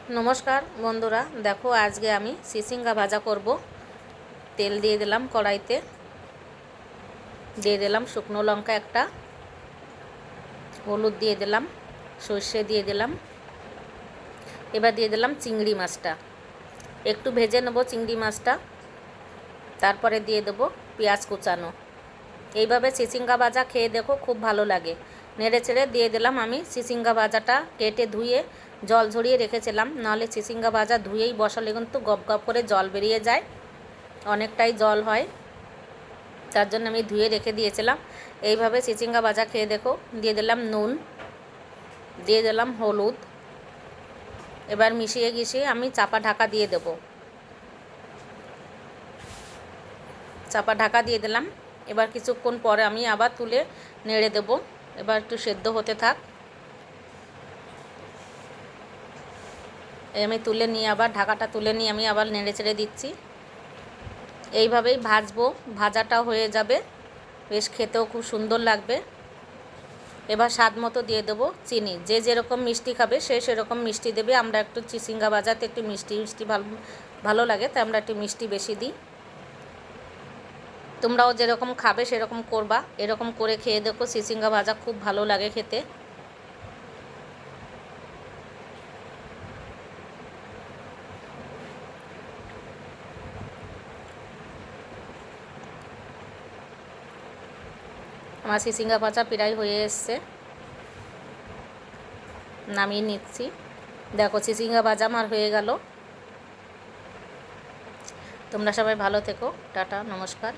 নমস্কার বন্ধুরা, দেখো আজকে আমি চিচিঙ্গা ভাজা করব। তেল দিয়ে দিলাম কড়াইতে, দিয়ে দিলাম শুকনো লঙ্কা একটা, হলুদ দিয়ে দিলাম, সর্ষে দিয়ে দিলাম। এবার দিয়ে দিলাম চিংড়ি মাছটা, একটু ভেজে নেব চিংড়ি মাছটা। তারপরে দিয়ে দেবো পেঁয়াজ কুচানো। এইভাবে চিচিঙ্গা ভাজা খেয়ে দেখো, খুব ভালো লাগে। নেড়ে চেড়ে দিয়ে দিলাম আমি চিচিঙ্গা ভাজাটা কেটে ধুয়ে জল ঝরিয়ে রেখেছিলাম, নাহলে চিচিঙ্গা ভাজা ধুয়েই বসালে কিন্তু গপ গপ করে জল বেরিয়ে যায়, অনেকটাই জল হয়। তার জন্য আমি ধুয়ে রেখে দিয়েছিলাম। এইভাবে চিচিঙ্গা ভাজা খেয়ে দেখো। দিয়ে দিলাম নুন, দিয়ে দিলাম হলুদ। এবার মিশিয়ে গিয়ে আমি চাপা ঢাকা দিয়ে দেব। চাপা ঢাকা দিয়ে দিলাম। এবার কিছুক্ষণ পরে আমি আবার তুলে নেড়ে দেব। এবার একটু সেদ্ধ হতে থাক। আমি তুলে নিয়ে আবার ঢাকাটা তুলে নিয়ে আমি আবার নেড়ে চেড়ে দিচ্ছি। এইভাবেই ভাজবো, ভাজাটা হয়ে যাবে, বেশ খেতেও খুব সুন্দর লাগবে। এবার স্বাদ মতো দিয়ে দেবো চিনি। যে যেরকম মিষ্টি খাবে সে সেরকম মিষ্টি দেবে। আমরা একটু চিচিঙ্গা ভাজাতে একটু মিষ্টি মিষ্টি ভালো লাগে, তাই আমরা একটু মিষ্টি বেশি দিই। তোমরাও যেরকম খাবে সেরকম করবা। এরকম করে খেয়ে দেখো, চিচিঙ্গা ভাজা খুব ভালো লাগে খেতে। আমার চিচিঙ্গা ভাজা প্রায় হয়ে এসছে, নামিয়ে নিচ্ছি। দেখো চিচিঙ্গা ভাজা আমার হয়ে গেল। তোমরা সবাই ভালো থেকো। টাটা, নমস্কার।